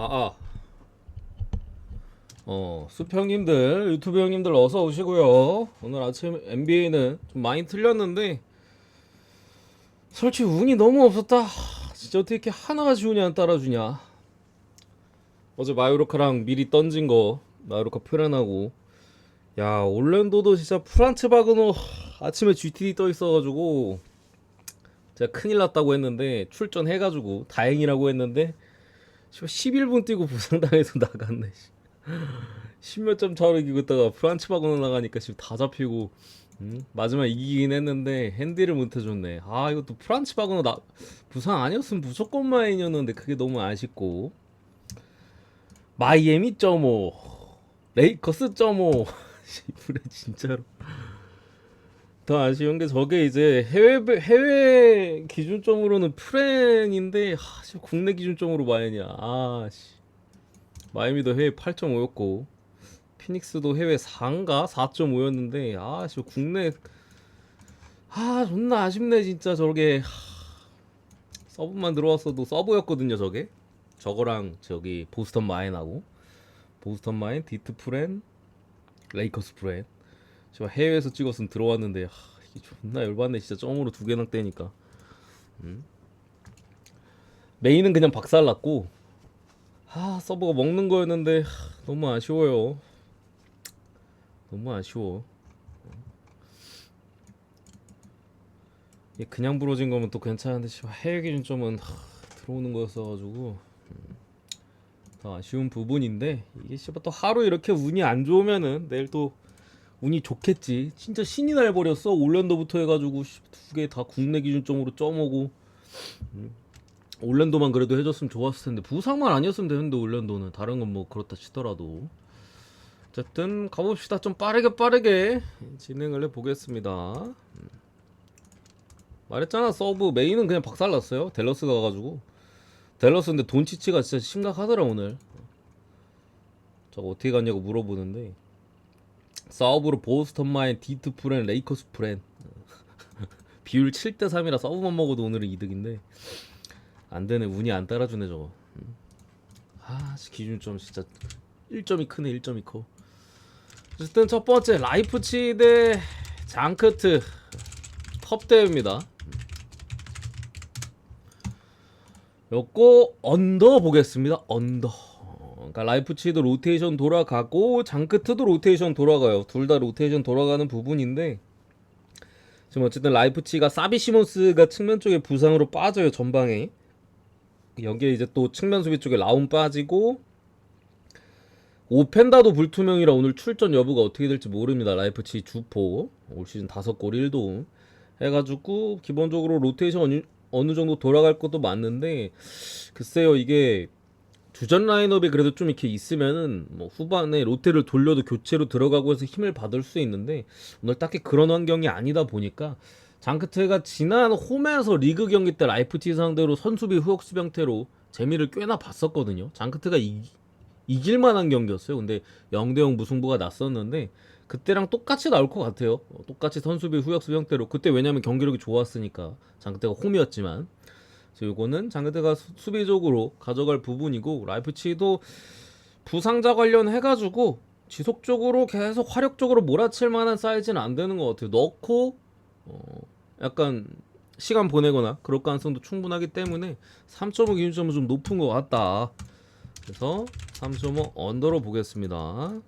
아, 수평님들, 유튜브 형님들 어서 오시고요. 오늘 아침 NBA는 좀 많이 틀렸는데, 솔직히 운이 너무 없었다. 진짜 어떻게 이렇게 하나같이 운이 안 따라주냐. 어제 마요르카랑 미리 던진 거, 마요르카 표현하고, 야, 올랜도도 진짜 프란츠 바그노 아침에 GTD 떠 있어가지고, 제가 큰일 났다고 했는데, 출전해가지고, 다행이라고 했는데, 11분 뛰고 부상당해서 나갔네. 10몇 점 차로 이기고 있다가 프란츠 바고너 나가니까 지금 다 잡히고 마지막 이기긴 했는데 핸디를 못 해줬네. 아 이것도 프란츠 바고너 나 부상 아니었으면 무조건 마인이었는데 그게 너무 아쉽고 마이애미 .5 레이커스 .5 이불에 진짜로 더 아쉬운 게 저게 이제 해외 기준점으로는 프렌인데 국내 기준점으로 마인이야. 마이애미도 해외 8.5였고 피닉스도 해외 4인가 4.5였는데 씨 국내 존나 아쉽네 진짜. 저게 서브만 들어왔어도 서브였거든요. 저거랑 저기 보스턴 마인하고 보스턴 마인 디트 프렌 레이커스 프렌 저 해외에서 찍었으면 들어왔는데 이게 존나 열받네 진짜. 점으로 두 개나 떼니까 메인은 그냥 박살났고 서버가 먹는 거였는데 너무 아쉬워요. 너무 아쉬워. 그냥 부러진 거면 또 괜찮은데 해외 기준점은 들어오는 거였어가지고 더 아쉬운 부분인데 이게 또 하루 이렇게 운이 안 좋으면은 내일 또 운이 좋겠지. 진짜 신이 날 버렸어. 올랜도부터 해가지고 두 개 다 국내 기준점으로 쪄먹고 올랜도만 그래도 해줬으면 좋았을 텐데 부상만 아니었으면 되는데 올랜도는 다른 건 뭐 그렇다 치더라도 어쨌든 가봅시다. 좀 빠르게 진행을 해보겠습니다. 말했잖아. 서브 메인은 그냥 박살났어요. 댈러스 가가지고 댈러스 근데 돈치치가 진짜 심각하더라 오늘. 저거 어떻게 갔냐고 물어보는데 서브로 보스턴 마인 디트 프렌 레이커스 프렌 비율 7대3이라 서브만 먹어도 오늘은 이득인데 안되네. 운이 안 따라주네 저거. 기준점 진짜 1점이 크네. 1점이 커. 어쨌든 첫번째 라이프치 대 장크트 컵 대회입니다. 요거 언더 보겠습니다. 언더. 그러니까 라이프치도 로테이션 돌아가고 장크트도 로테이션 돌아가요. 둘 다 로테이션 돌아가는 부분인데 지금 어쨌든 라이프치가 사비 시몬스가 측면 쪽에 부상으로 빠져요. 전방에. 여기에 이제 또 측면 수비 쪽에 라운 빠지고 오펜다도 불투명이라 오늘 출전 여부가 어떻게 될지 모릅니다. 라이프치 주포 올 시즌 5골 1도움 해가지고 기본적으로 로테이션 어느 정도 돌아갈 것도 맞는데 글쎄요. 이게 주전 라인업이 그래도 좀 이렇게 있으면은 뭐 후반에 로테를 돌려도 교체로 들어가고 해서 힘을 받을 수 있는데 오늘 딱히 그런 환경이 아니다 보니까 장크트가 지난 홈에서 리그 경기 때 라이프치 상대로 선수비 후역수 병태로 재미를 꽤나 봤었거든요. 장크트가 이길만한 경기였어요. 근데 0대0 무승부가 났었는데 그때랑 똑같이 나올 것 같아요. 똑같이 선수비 후역수 형태로. 그때 왜냐면 경기력이 좋았으니까. 장그때가 홈이었지만 그래서 요거는 장그때가 수비적으로 가져갈 부분이고 라이프치히도 부상자 관련해가지고 지속적으로 계속 화력적으로 몰아칠 만한 사이즈는 안 되는 것 같아요. 넣고 약간 시간 보내거나 그럴 가능성도 충분하기 때문에 3.5 기준점은 좀 높은 것 같다. 그래서 3.5 언더로 보겠습니다.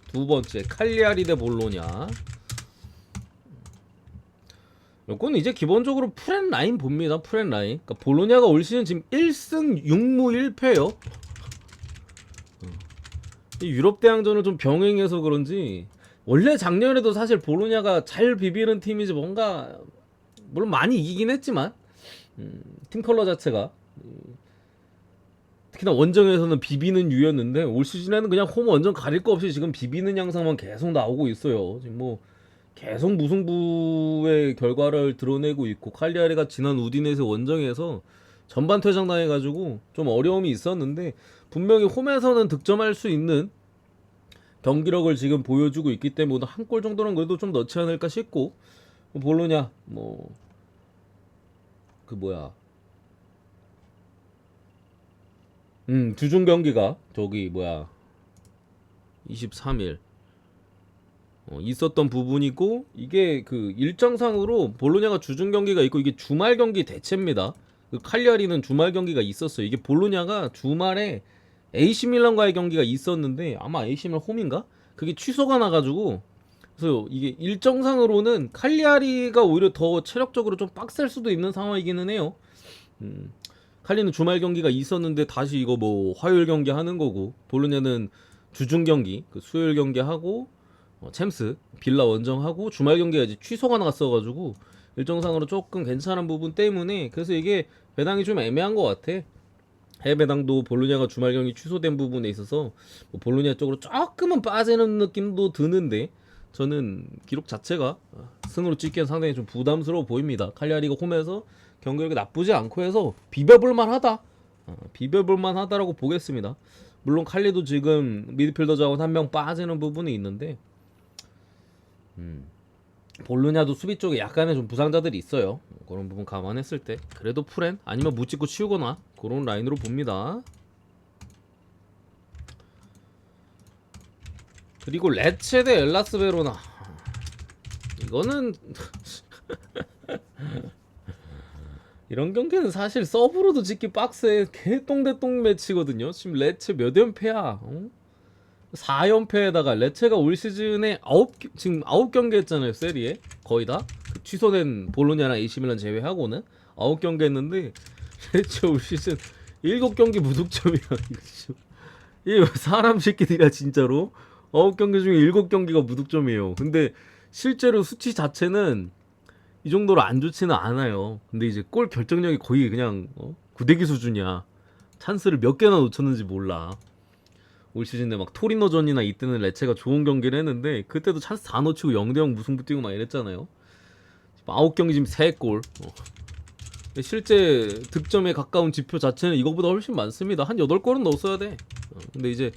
두 번째 칼리아리 대 볼로냐. 이건 이제 기본적으로 프렌 라인 봅니다. 프렌 라인. 그러니까 볼로냐가 올 시즌 지금 1승 6무 1패요. 유럽 대항전을 좀 병행해서 그런지 원래 작년에도 사실 볼로냐가 잘 비비는 팀이지 뭔가 물론 많이 이기긴 했지만 팀 컬러 자체가 특히나 원정에서는 비비는 유였는데 올 시즌에는 그냥 홈 원정 가릴 거 없이 지금 비비는 양상만 계속 나오고 있어요. 지금 뭐 계속 무승부의 결과를 드러내고 있고 칼리아리가 지난 우디네세 원정에서 전반 퇴장 당해가지고 좀 어려움이 있었는데 분명히 홈에서는 득점할 수 있는 경기력을 지금 보여주고 있기 때문에 한 골 정도는 그래도 좀 넣지 않을까 싶고 볼로냐 뭐 그 뭐야 주중 경기가 저기 뭐야 23일 있었던 부분이고, 이게 그 일정상으로 볼로냐가 주중 경기가 있고 이게 주말 경기 대체입니다. 그 칼리아리는 주말 경기가 있었어요. 이게 볼로냐가 주말에 AC 밀란과의 경기가 있었는데 아마 AC 밀란 홈인가? 그게 취소가 나가지고, 그래서 이게 일정상으로는 칼리아리가 오히려 더 체력적으로 좀 빡셀 수도 있는 상황이기는 해요. 칼리는 주말 경기가 있었는데 다시 이거 뭐 화요일 경기 하는 거고, 볼로냐는 주중 경기 그 수요일 경기 하고 챔스 빌라 원정하고 주말 경기가 이제 취소가 나갔어가지고 일정상으로 조금 괜찮은 부분 때문에, 그래서 이게 배당이 좀 애매한 것 같아. 해외 배당도 볼로냐가 주말 경기 취소된 부분에 있어서 뭐 볼로냐 쪽으로 조금은 빠지는 느낌도 드는데, 저는 기록 자체가 승으로 찍기엔 상당히 좀 부담스러워 보입니다. 칼리아리가 홈에서 경기력이 나쁘지 않고 해서 비벼볼만 하다, 비벼볼만 하다라고 보겠습니다. 물론 칼리도 지금 미드필더 자원 한 명 빠지는 부분이 있는데, 볼로냐도 수비 쪽에 약간의 좀 부상자들이 있어요. 그런 부분 감안했을 때 그래도 프렌 아니면 무찍고 치우거나 그런 라인으로 봅니다. 그리고 레체 대 엘라스 베로나, 이거는 이런 경기는 사실 서브로도 찍기 빡세 개똥대똥 매치거든요. 지금 레체 몇 연패야? 4연패에다가 레체가 올 시즌에 지금 9경기 했잖아요. 세리에 거의 다 그 취소된 볼로냐랑 AC 밀란 제외하고는 9경기 했는데, 레체 올 시즌 7경기 무득점이야. 이게 사람 새끼들이야 진짜로. 9경기 중에 7경기가 무득점이에요. 근데 실제로 수치 자체는 이 정도로 안 좋지는 않아요. 근데 이제 골 결정력이 거의 그냥 구대기 수준이야. 찬스를 몇 개나 놓쳤는지 몰라. 올 시즌에 막 토리노전이나 이때는 레체가 좋은 경기를 했는데 그때도 찬스 다 놓치고 0대0 무승부 뛰고 막 이랬잖아요. 9경기 지금 3골. 실제 득점에 가까운 지표 자체는 이거보다 훨씬 많습니다. 한 8골은 넣었어야 돼. 근데 이제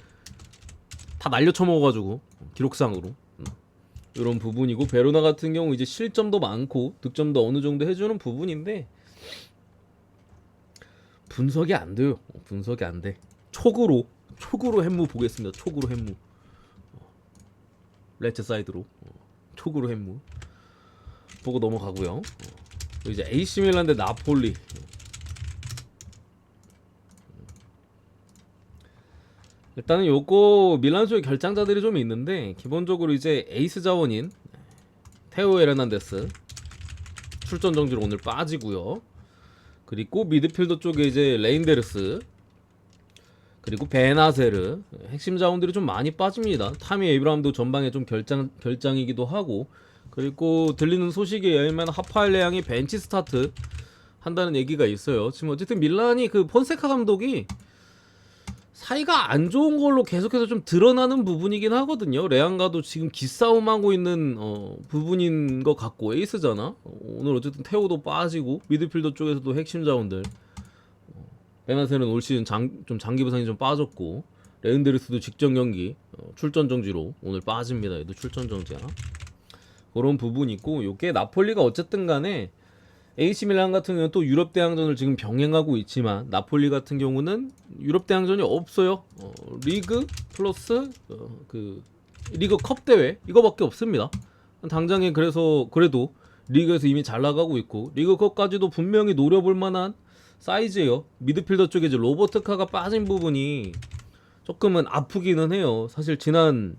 다 날려 쳐먹어가지고 기록상으로 이런 부분이고, 베로나 같은 경우 이제 실점도 많고 득점도 어느 정도 해주는 부분인데 분석이 안 돼요. 분석이 안 돼. 촉으로 햄무 보겠습니다. 촉으로 햄무. 레체 사이드로 촉으로 햄무 보고 넘어가고요. 이제 AC 밀란 대 나폴리. 일단은 요거 밀란 쪽에 결장자들이 좀 있는데, 기본적으로 이제 에이스 자원인 테오 에르난데스 출전 정지로 오늘 빠지고요. 그리고 미드필더 쪽에 이제 레인데르스, 그리고 베나세르, 핵심 자원들이 좀 많이 빠집니다. 타미 에이브람도 전방에 좀 결장이기도 하고, 그리고 들리는 소식에 의하면 하파엘레앙이 벤치 스타트 한다는 얘기가 있어요. 지금 어쨌든 밀란이 그 폰세카 감독이 사이가 안 좋은 걸로 계속해서 좀 드러나는 부분이긴 하거든요. 레앙과도 지금 기싸움하고 있는 부분인 것 같고, 에이스잖아. 오늘 어쨌든 테오도 빠지고 미드필더 쪽에서도 핵심 자원들 베나세는 올 시즌 좀 장기 부상이 좀 빠졌고, 레은데르스도 직전 경기 출전 정지로 오늘 빠집니다. 얘도 출전 정지야. 그런 부분이 있고, 요게 나폴리가 어쨌든 간에 AC 밀란 같은 경우는 또 유럽 대항전을 지금 병행하고 있지만, 나폴리 같은 경우는 유럽 대항전이 없어요. 리그 플러스 그 리그 컵 대회 이거밖에 없습니다. 당장에 그래도 리그에서 이미 잘 나가고 있고, 리그 컵까지도 분명히 노려볼 만한 사이즈예요. 미드필더 쪽에 이제 로버트카가 빠진 부분이 조금은 아프기는 해요. 사실 지난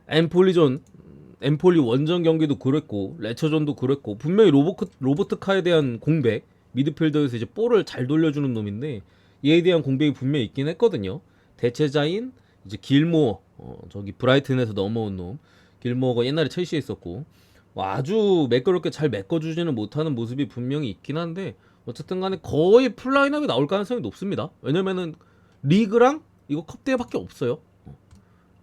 엠폴리 원정 경기도 그랬고 레처전도 그랬고, 분명히 로버트카에 대한 공백, 미드필더에서 이제 볼을 잘 돌려주는 놈인데 얘에 대한 공백이 분명히 있긴 했거든요. 대체자인 이제 길모어, 저기 브라이튼에서 넘어온 놈 길모어가 옛날에 첼시에 있었고, 아주 매끄럽게 잘 메꿔주지는 못하는 모습이 분명히 있긴 한데, 어쨌든 간에 거의 풀라인업이 나올 가능성이 높습니다. 왜냐면은 리그랑 이거 컵대회밖에 없어요.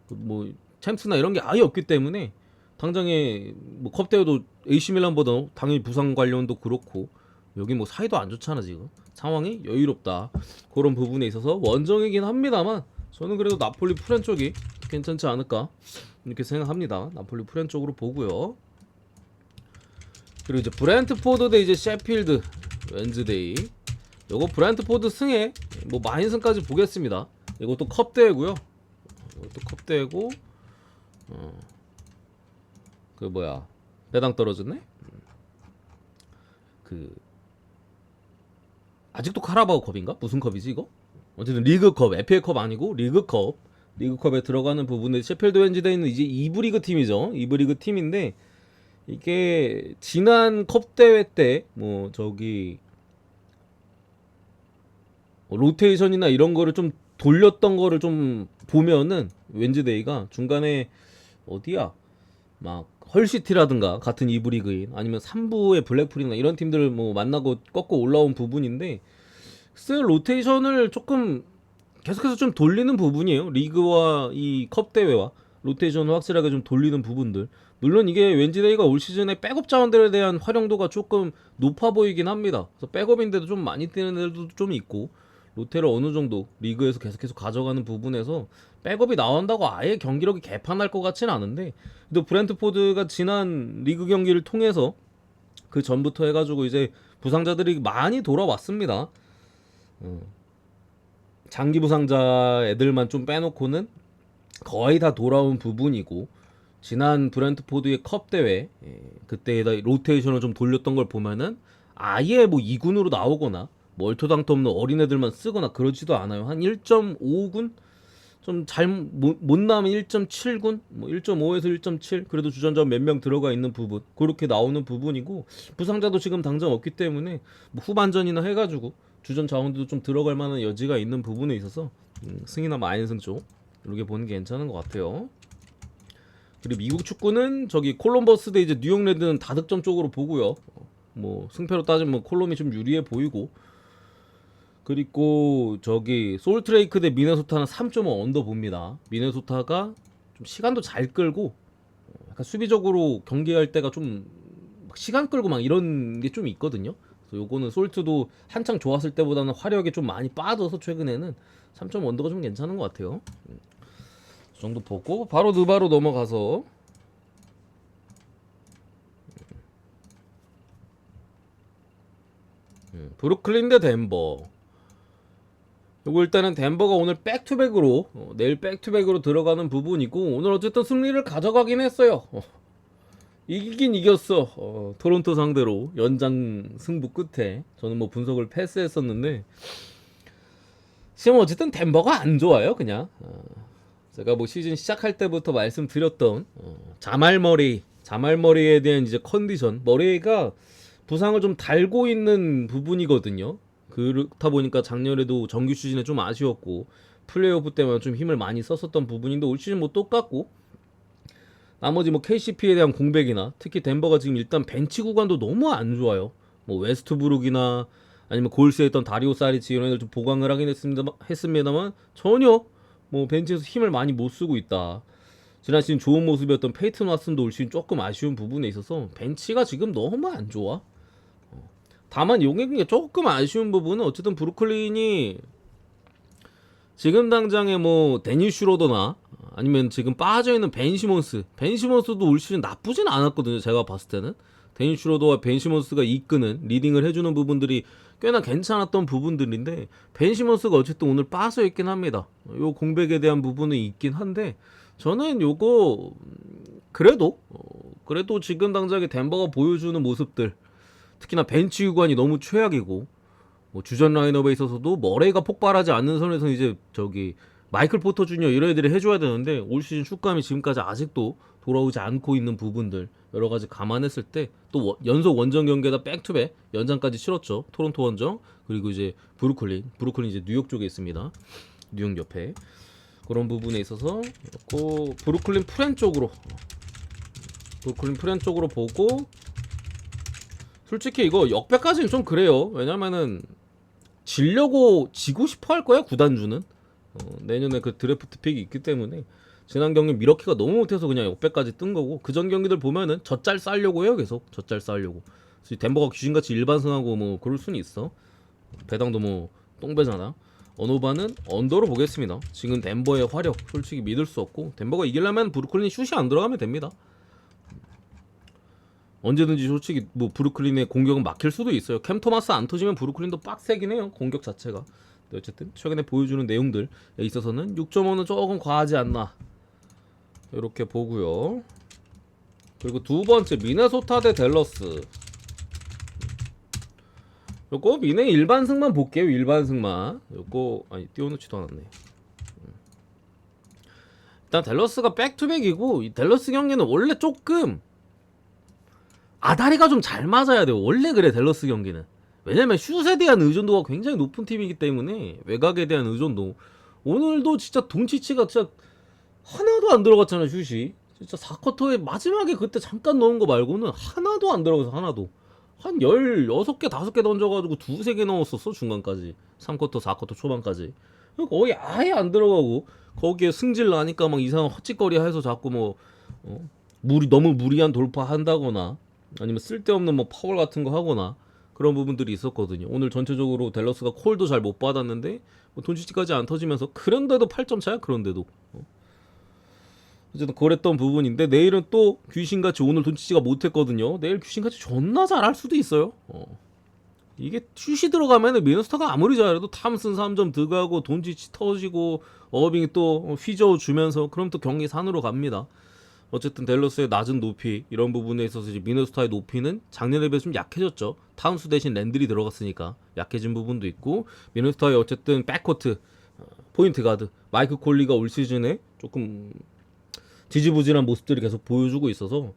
뭐 챔스나 이런 게 아예 없기 때문에 당장에 뭐 컵대회도 AC 밀란보다 당연히 부상 관련도 그렇고, 여기 뭐 사이도 안 좋잖아 지금. 상황이 여유롭다. 그런 부분에 있어서 원정이긴 합니다만, 저는 그래도 나폴리 프렌 쪽이 괜찮지 않을까 이렇게 생각합니다. 나폴리 프렌 쪽으로 보고요. 그리고 이제 브랜트포드 대 이제 셰필드 웬즈데이. 요거 브랜트포드 승에 뭐 마인슨까지 보겠습니다. 이것도 컵대회고요. 이것도 컵대회고 그 뭐야 배당 떨어졌네. 그 아직도 카라바오컵인가? 무슨 컵이지 이거? 어쨌든 리그컵, FA컵 아니고 리그컵. 리그컵에 들어가는 부분에 셰필드 웬즈데이는 이제 2부 리그 팀이죠. 2부 리그 팀인데 이게 지난 컵 대회 때 뭐 저기 로테이션이나 이런 거를 좀 돌렸던 거를 좀 보면은 웬즈데이가 중간에 어디야? 막 헐시티라든가 같은 2부 리그인 아니면 3부의 블랙풀이나 이런 팀들을 뭐 만나고 꺾고 올라온 부분인데 글쎄 로테이션을 조금 계속해서 좀 돌리는 부분이에요. 리그와 이 컵 대회와 로테이션을 확실하게 좀 돌리는 부분들. 물론 이게 웬즈데이가 올 시즌에 백업 자원들에 대한 활용도가 조금 높아 보이긴 합니다. 그래서 백업인데도 좀 많이 뛰는 애들도 좀 있고 로테를 어느 정도 리그에서 계속해서 가져가는 부분에서 백업이 나온다고 아예 경기력이 개판날 것 같지는 않은데 또 브랜트포드가 지난 리그 경기를 통해서 그 전부터 해가지고 이제 부상자들이 많이 돌아왔습니다. 장기 부상자 애들만 좀 빼놓고는 거의 다 돌아온 부분이고 지난 브랜트포드의 컵 대회 그때에다 로테이션을 좀 돌렸던 걸 보면은 아예 뭐 2군으로 나오거나 뭐 얼토당토 없는 어린애들만 쓰거나 그러지도 않아요. 한 1.5군 좀 잘 못 나오면 1.7군 뭐 1.5에서 1.7 그래도 주전자 몇 명 들어가 있는 부분 그렇게 나오는 부분이고 부상자도 지금 당장 없기 때문에 뭐 후반전이나 해가지고 주전 자원도 좀 들어갈 만한 여지가 있는 부분에 있어서 승이나 마인승 쪽 이렇게 보는 게 괜찮은 것 같아요. 그리고 미국 축구는 저기 콜럼버스 대 이제 뉴욕 레드는 다득점 쪽으로 보고요. 뭐 승패로 따지면 뭐 콜롬이 좀 유리해 보이고 그리고 저기 솔트레이크 대 미네소타는 3.5 언더 봅니다. 미네소타가 좀 시간도 잘 끌고 약간 수비적으로 경기할 때가 좀 시간 끌고 막 이런 게 좀 있거든요. 그래서 요거는 솔트도 한창 좋았을 때보다는 화력이 좀 많이 빠져서 최근에는 3.5 언더가 좀 괜찮은 것 같아요. 이 정도 보고 바로 느바로 넘어가서 브루클린 대 덴버. 요거 일단은 덴버가 오늘 백투백으로 내일 백투백으로 들어가는 부분이고 오늘 어쨌든 승리를 가져가긴 했어요. 이기긴 이겼어. 토론토 상대로 연장 승부 끝에 저는 뭐 분석을 패스했었는데 지금 어쨌든 덴버가 안 좋아요. 그냥 제가 뭐 시즌 시작할 때부터 말씀드렸던 자말 머리에 대한 이제 컨디션 머리가 부상을 좀 달고 있는 부분이거든요. 그렇다 보니까 작년에도 정규 시즌에 좀 아쉬웠고 플레이오프 때만 좀 힘을 많이 썼었던 부분인데 올 시즌 뭐 똑같고 나머지 뭐 KCP에 대한 공백이나 특히 덴버가 지금 일단 벤치 구간도 너무 안 좋아요. 뭐 웨스트브룩이나 아니면 골스에 있던 다리오 사리치 이런 애들 좀 보강을 하긴 했습니다만 전혀 뭐 벤치에서 힘을 많이 못 쓰고 있다. 지난 시즌 좋은 모습이었던 페이튼 왓슨도 올 시즌 조금 아쉬운 부분에 있어서 벤치가 지금 너무 안 좋아. 다만 용액이 조금 아쉬운 부분은 어쨌든 브루클린이 지금 당장에 뭐 데니 슈로더나 아니면 지금 빠져있는 벤 시몬스도 올 시즌 나쁘진 않았거든요. 제가 봤을 때는 데니 슈로더와 벤 시몬스가 이끄는 리딩을 해주는 부분들이 꽤나 괜찮았던 부분들인데 벤 시몬스가 어쨌든 오늘 빠져있긴 합니다. 요 공백에 대한 부분은 있긴 한데 저는 요거 그래도 지금 당장에 덴버가 보여주는 모습들 특히나 벤치 유관이 너무 최악이고 뭐 주전 라인업에 있어서도 머레이가 폭발하지 않는 선에서 이제 저기 마이클 포터 주니어 이런 애들이 해줘야 되는데 올 시즌 슛감이 지금까지 아직도 돌아오지 않고 있는 부분들 여러 가지 감안했을 때 또 연속 원정 경기에다 백투백 연장까지 치렀죠. 토론토 원정 그리고 이제 브루클린 이제 뉴욕 쪽에 있습니다. 뉴욕 옆에 그런 부분에 있어서 꼭 브루클린 프렌 쪽으로 보고 솔직히 이거 역배까지는 좀 그래요. 왜냐면은 지고 싶어 할 거야 구단주는. 내년에 그 드래프트 픽이 있기 때문에 지난 경기 미러키가 너무 못해서 그냥 역배까지 뜬 거고 그 전 경기들 보면은 젖잘 싸려고 해요. 계속 젖잘 싸려고. 덴버가 귀신같이 일반승하고 뭐 그럴 수는 있어. 배당도 뭐 똥배잖아. 언오바는 언더로 보겠습니다. 지금 덴버의 화력 솔직히 믿을 수 없고 덴버가 이기려면 브루클린 슛이 안 들어가면 됩니다. 언제든지 솔직히 뭐 브루클린의 공격은 막힐 수도 있어요. 캠 토마스 안 터지면 브루클린도 빡세긴 해요. 공격 자체가. 어쨌든 최근에 보여주는 내용들에 있어서는 6.5는 조금 과하지 않나 이렇게 보고요. 그리고 두 번째 미네소타 대 댈러스. 요거 미네 일반승만 볼게요. 일반승만. 요거 아니 띄워놓지도 않았네. 일단 댈러스가 백투백이고 이 댈러스 경기는 원래 조금 아다리가 좀 잘 맞아야 돼요. 원래 그래 댈러스 경기는. 왜냐면 슛에 대한 의존도가 굉장히 높은 팀이기 때문에 외곽에 대한 의존도. 오늘도 진짜 돈치치가 진짜 하나도 안 들어갔잖아 슛이. 진짜 4쿼터에 마지막에 그때 잠깐 넣은 거 말고는 하나도 안 들어가서 하나도. 한 16개, 5개 던져가지고 2-3개 넣었었어 중간까지. 3쿼터, 4쿼터 초반까지. 거의 아예 안 들어가고 거기에 승질 나니까 막 이상한 헛짓거리 해서 자꾸 뭐 너무 무리한 돌파한다거나 아니면 쓸데없는 뭐 파울 같은 거 하거나 그런 부분들이 있었거든요. 오늘 전체적으로 댈러스가 콜도 잘 못 받았는데 뭐 돈치치까지 안 터지면서 그런데도 8점 차야. 그런데도 어쨌든 그랬던 부분인데 내일은 또 귀신같이 오늘 돈치치가 못했거든요. 내일 귀신같이 존나 잘할 수도 있어요. 이게 슛이 들어가면은 미네소타가 아무리 잘해도 탐슨 3점 들어가고 돈치치 터지고 어빙이 또 휘저어 주면서 그럼 또 경기 산으로 갑니다. 어쨌든 댈러스의 낮은 높이 이런 부분에 있어서 이제 미네소타의 높이는 작년에 비해 좀 약해졌죠. 타운스 대신 랜들이 들어갔으니까 약해진 부분도 있고 미네소타의 어쨌든 백코트 포인트 가드 마이크 콜리가 올 시즌에 조금 지지부진한 모습들이 계속 보여주고 있어서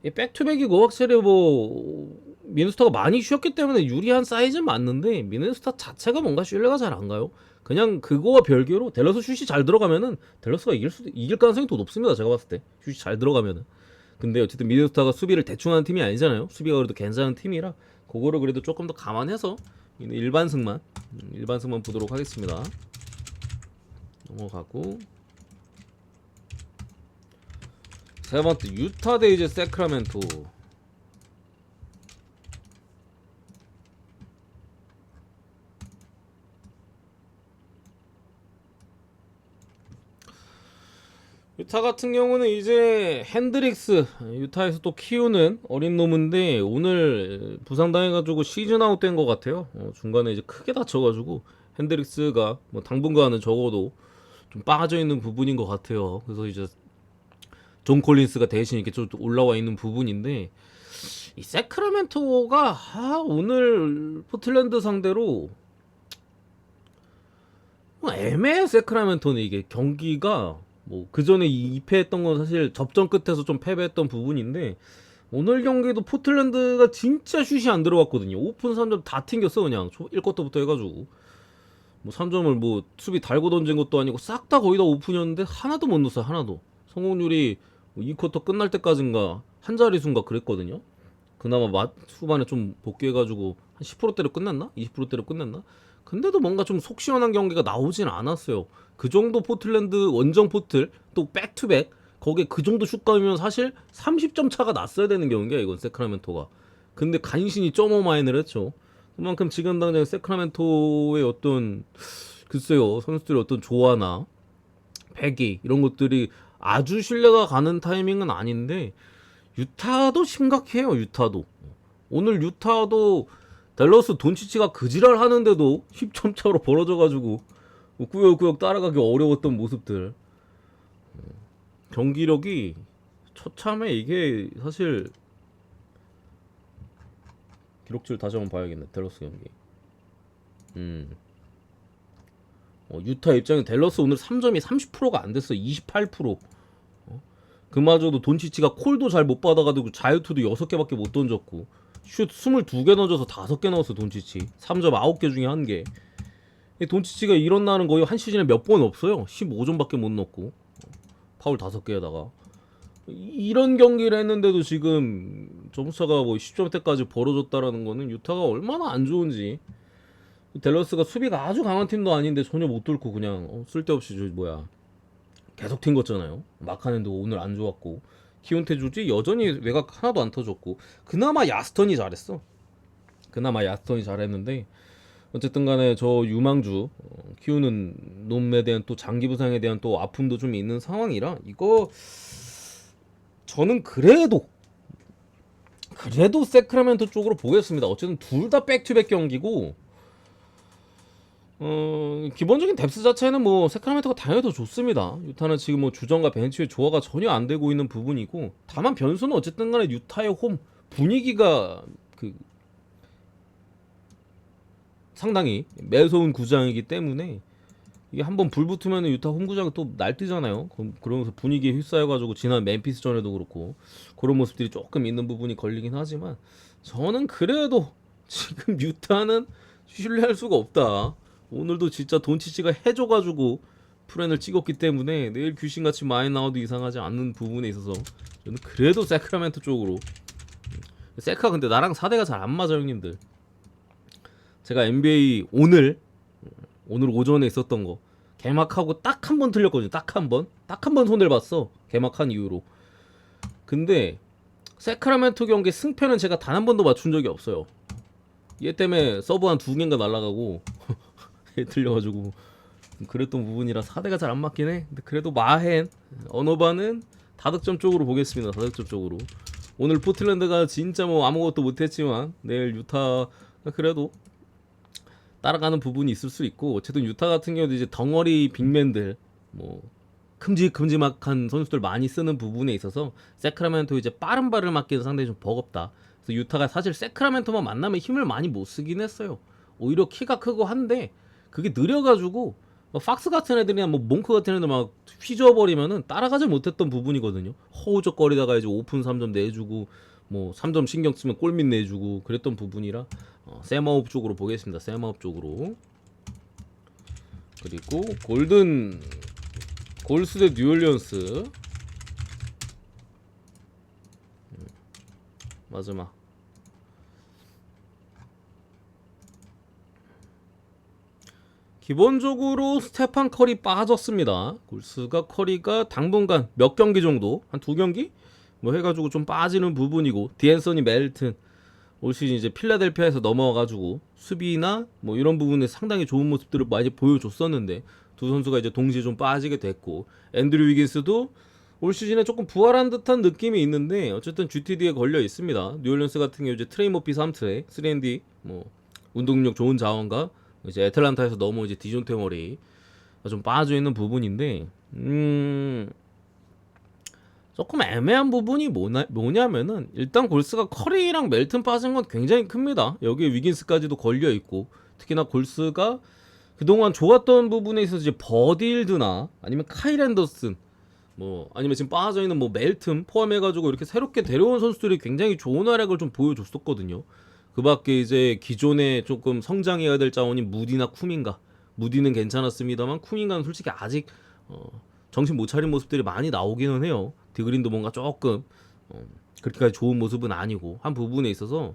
백투백이고 확실히 뭐 미네소타가 많이 쉬었기 때문에 유리한 사이즈는 맞는데 미네소타 자체가 뭔가 신뢰가 잘 안 가요. 그냥 그거와 별개로 댈러스 슛이 잘 들어가면은 댈러스가 이길 가능성이 더 높습니다. 제가 봤을 때 슛이 잘 들어가면은. 근데 어쨌든 미네소타가 수비를 대충 하는 팀이 아니잖아요. 수비가 그래도 괜찮은 팀이라 그거를 그래도 조금 더 감안해서 일반승만 보도록 하겠습니다. 넘어가고 세 번째 유타 대 이제 세크라멘토. 유타 같은 경우는 이제 핸드릭스 유타에서 또 키우는 어린 놈인데 오늘 부상당해가지고 시즌 아웃 된 것 같아요. 중간에 이제 크게 다쳐가지고 핸드릭스가 뭐 당분간은 적어도 좀 빠져있는 부분인 것 같아요. 그래서 이제 존 콜린스가 대신 이렇게 좀 올라와 있는 부분인데 이 세크라멘토가 오늘 포틀랜드 상대로 애매해. 세크라멘토는 이게 경기가 뭐 그전에 2패했던 건 사실 접전 끝에서 좀 패배했던 부분인데 오늘 경기도 포틀랜드가 진짜 슛이 안 들어갔거든요. 오픈 3점 다 튕겼어. 그냥 1쿼터부터 해가지고 뭐 3점을 뭐 수비 달고 던진 것도 아니고 싹 다 거의 다 오픈이었는데 하나도 못 넣었어요. 하나도. 성공률이 2쿼터 끝날 때까지인가 한 자릿수인가 그랬거든요. 그나마 후반에 좀 복귀해가지고 한 10%대로 끝났나? 20%대로 끝났나? 근데도 뭔가 좀 속 시원한 경기가 나오진 않았어요. 그 정도 포틀랜드 원정 포틀 또 백투백 거기에 그 정도 슛감이면 사실 30점 차가 났어야 되는 경기야 이건 세크라멘토가. 근데 간신히 점오마인을 했죠. 그만큼 지금 당장 세크라멘토의 어떤 글쎄요 선수들의 어떤 조화나 패기 이런 것들이 아주 신뢰가 가는 타이밍은 아닌데 유타도 심각해요. 유타도 오늘 유타도 댈러스 돈치치가 그지랄 하는데도 10점 차로 벌어져가지고 꾸역꾸역 따라가기 어려웠던 모습들. 경기력이 처참해. 이게 사실 기록줄 다시 한번 봐야겠네. 댈러스 경기. 유타 입장에 댈러스 오늘 3점이 30%가 안 됐어. 28%. 그마저도 돈치치가 콜도 잘 못 받아가지고 자유투도 6개밖에 못 던졌고 슛 22개 던져서 5개 넣었어. 돈치치 3점 9개 중에 1개. 돈치치가 이런 날은 거의 한 시즌에 몇 번 없어요. 15점밖에 못 넣고 파울 5개에다가 이런 경기를 했는데도 지금 점수차가 뭐 10점대까지 벌어졌다라는 거는 유타가 얼마나 안 좋은지. 댈러스가 수비가 아주 강한 팀도 아닌데 전혀 못 뚫고 그냥 쓸데없이 계속 튕겼잖아요. 마카넨도 오늘 안 좋았고 키온테 주지 여전히 외곽 하나도 안 터졌고 그나마 야스턴이 잘했어. 그나마 야스턴이 잘했는데 어쨌든 간에 저 유망주 키우는 놈에 대한 또 장기 부상에 대한 또 아픔도 좀 있는 상황이라 이거 저는 그래도 세크라멘토 쪽으로 보겠습니다. 어쨌든 둘 다 백투백 경기고 기본적인 뎁스 자체는 뭐 세크라멘토가 당연히 더 좋습니다. 유타는 지금 뭐 주전과 벤치의 조화가 전혀 안 되고 있는 부분이고, 다만 변수는 어쨌든 간에 유타의 홈 분위기가 그 상당히 매서운 구장이기 때문에, 이게 한번 불 붙으면 유타 홈 구장이 또 날뛰잖아요. 그러면서 분위기에 휩싸여가지고 지난 멤피스 전에도 그렇고 그런 모습들이 조금 있는 부분이 걸리긴 하지만, 저는 그래도 지금 유타는 신뢰할 수가 없다. 오늘도 진짜 돈치치가 해줘가지고 프렌을 찍었기 때문에 내일 귀신같이 많이 나와도 이상하지 않는 부분에 있어서 저는 그래도 세크라멘토 쪽으로. 세크가 근데 나랑 4대가 잘 안 맞아 형님들. 제가 NBA 오늘 오전에 있었던 거 개막하고 딱 한 번 틀렸거든요. 딱 한 번 손해를 봤어, 개막한 이후로. 근데 세크라멘토 경기 승패는 제가 단 한 번도 맞춘 적이 없어요. 얘 때문에 서브 한 2개인가 날라가고 얘 틀려가지고 그랬던 부분이라 4대가 잘 안 맞긴 해. 근데 그래도 마헨 언어바는 다득점 쪽으로 보겠습니다. 다득점 쪽으로. 오늘 포틀랜드가 진짜 뭐 아무것도 못했지만 내일 유타가 그래도 따라가는 부분이 있을 수 있고, 어쨌든 유타 같은 경우도 이제 덩어리 빅맨들 뭐 큼직큼직한 선수들 많이 쓰는 부분에 있어서 세크라멘토 이제 빠른 발을 맞기는 상당히 좀 버겁다. 그래서 유타가 사실 세크라멘토만 만나면 힘을 많이 못 쓰긴 했어요. 오히려 키가 크고 한데 그게 느려가지고 팍스 같은 애들이나 뭐 몽크 같은 애들 막 휘저어버리면은 따라가지 못했던 부분이거든요. 허우적거리다가 이제 오픈 3점 내주고 뭐 3점 신경 쓰면 골밑 내주고 그랬던 부분이라 세마업 쪽으로 보겠습니다. 세마업 쪽으로. 그리고 골스 대 뉴올리언스 마지막. 기본적으로 스테판 커리 빠졌습니다. 골스가 커리가 당분간 몇 경기 정도, 한 2경기 뭐 해가지고 좀 빠지는 부분이고, 디앤서니 멜튼 올 시즌 이제 필라델피아에서 넘어와가지고 수비나 뭐 이런 부분에 상당히 좋은 모습들을 많이 보여줬었는데 두 선수가 이제 동시에 좀 빠지게 됐고, 앤드류 위긴스도 올 시즌에 조금 부활한 듯한 느낌이 있는데 어쨌든 GTD에 걸려 있습니다. 뉴올리언스 같은 경우 이제 트레이 머피 3트에 3&D 뭐 운동 능력 좋은 자원과 이제 애틀란타에서 넘어 이제 디존테 머리 좀 빠져 있는 부분인데, 조금 애매한 부분이 뭐냐면은 일단 골스가 커리랑 멜튼 빠진 건 굉장히 큽니다. 여기에 위긴스까지도 걸려 있고, 특히나 골스가 그동안 좋았던 부분에 있어서 이제 버딜드나 아니면 카일 앤더슨 뭐 아니면 지금 빠져 있는 뭐 멜튼 포함해가지고 이렇게 새롭게 데려온 선수들이 굉장히 좋은 활약을 좀 보여줬었거든요. 그 밖에 이제 기존에 조금 성장해야 될 자원인 무디나 쿠민가, 무디는 괜찮았습니다만 쿠민가는 솔직히 아직 정신 못 차린 모습들이 많이 나오기는 해요. 디그린도 뭔가 조금 그렇게까지 좋은 모습은 아니고 한 부분에 있어서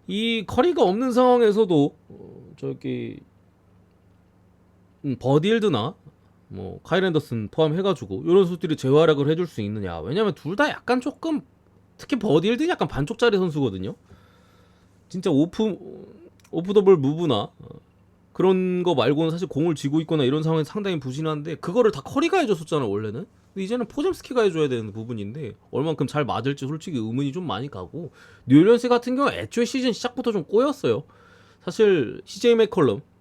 이 커리가 없는 상황에서도 저기 버딜드나 뭐 카일 앤더슨 포함해가지고 이런 선수들이 재활약을 해줄 수 있느냐. 왜냐면 둘 다 약간 조금, 특히 버딜드는 약간 반쪽짜리 선수거든요. 진짜 오프 더블 무브나 그런 거 말고는 사실 공을 쥐고 있거나 이런 상황이 상당히 부진한데, 그거를 다 커리가 해줬었잖아 원래는. 근데 이제는 포젬스키가 해줘야 되는 부분인데 얼만큼 잘 맞을지 솔직히 의문이 좀 많이 가고, 뉴올리언스 같은 경우 애초에 시즌 시작부터 좀 꼬였어요. 사실 CJ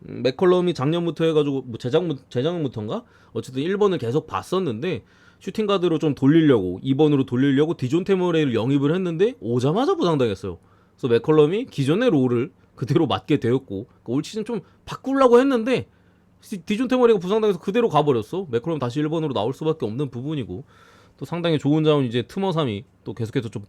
맥컬럼이 작년부터 해가지고 뭐 재작년부터인가 어쨌든 1번을 계속 봤었는데 슈팅가드로 좀 돌리려고 2번으로 돌리려고 디존테 머레이를 영입을 했는데 오자마자 부상당했어요. 그래서 맥컬럼이 기존의 롤을 그대로 맡게 되었고, 올 시즌 좀 바꾸려고 했는데 디존테 머레이가 부상당해서 그대로 가버렸어. 맥컬럼 다시 1번으로 나올 수밖에 없는 부분이고, 또 상당히 좋은 자원 이제 트머삼이 또 계속해서 좀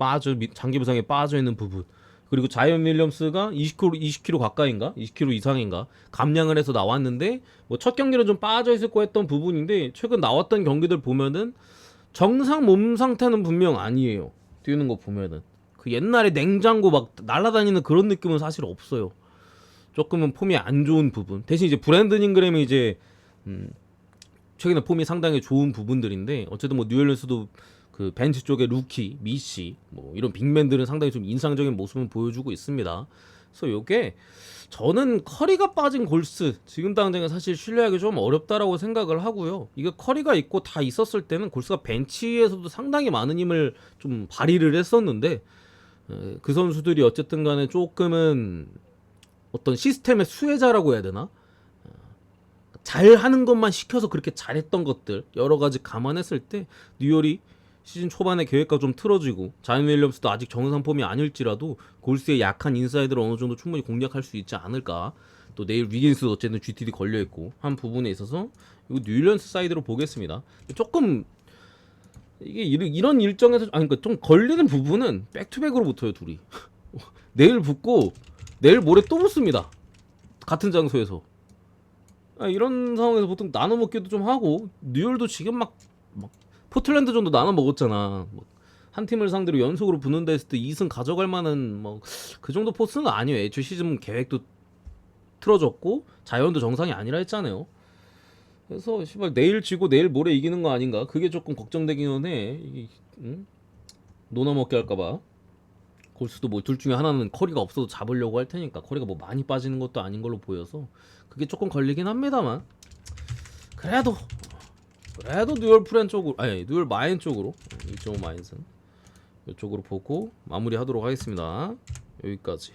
장기 부상에 빠져 있는 부분. 그리고 자이언 윌리엄스가 20kg 가까이인가 20kg 이상인가 감량을 해서 나왔는데 뭐 첫 경기는 좀 빠져 있을 거 했던 부분인데 최근 나왔던 경기들 보면은 정상 몸 상태는 분명 아니에요. 뛰는 거 보면은 그 옛날에 냉장고 막 날아다니는 그런 느낌은 사실 없어요. 조금은 폼이 안 좋은 부분. 대신 이제 브랜든 잉그램이 이제 최근에 폼이 상당히 좋은 부분들인데, 어쨌든 뭐 뉴올리언스도 그 벤치 쪽에 루키, 미시 뭐 이런 빅맨들은 상당히 좀 인상적인 모습을 보여주고 있습니다. 그래서 요게 저는 커리가 빠진 골스 지금 당장에 사실 신뢰하기 좀 어렵다라고 생각을 하고요. 이게 커리가 있고 다 있었을 때는 골스가 벤치에서도 상당히 많은 힘을 좀 발휘를 했었는데, 그 선수들이 어쨌든 간에 조금은 어떤 시스템의 수혜자라고 해야 되나? 잘하는 것만 시켜서 그렇게 잘했던 것들 여러 가지 감안했을 때 뉴열이 시즌 초반에 계획과 좀 틀어지고 자이언 윌리엄스도 아직 정상 폼이 아닐지라도 골스의 약한 인사이드를 어느 정도 충분히 공략할 수 있지 않을까. 또 내일 위긴스도 어쨌든 GTD 걸려 있고 한 부분에 있어서 이거 뉴일런스 사이드로 보겠습니다. 조금 이게 이런 일정에서 아니 그러니까 좀 걸리는 부분은 백투백으로 붙어요 둘이. 내일 붙고 내일 모레 또 붙습니다. 같은 장소에서. 이런 상황에서 보통 나눠 먹기도 좀 하고 뉴욕도 지금 막 포틀랜드 정도 나눠 먹었잖아. 한 팀을 상대로 연속으로 붙는다 했을 때 2승 가져갈 만한 뭐 그 정도 포스는 아니에요. 애초에 시즌 계획도 틀어졌고 자연도 정상이 아니라 했잖아요. 그래서 시발 내일 지고 내일 모레 이기는 거 아닌가? 그게 조금 걱정되기는 해. 이게 노나 먹게 할까봐. 골스도 뭐 둘 중에 하나는 커리가 없어도 잡으려고 할 테니까 커리가 뭐 많이 빠지는 것도 아닌 걸로 보여서 그게 조금 걸리긴 합니다만 그래도 뉴얼 프렌 쪽으로 아니 뉴얼 마인 쪽으로 1.5 마인슨 이쪽으로 보고 마무리하도록 하겠습니다. 여기까지.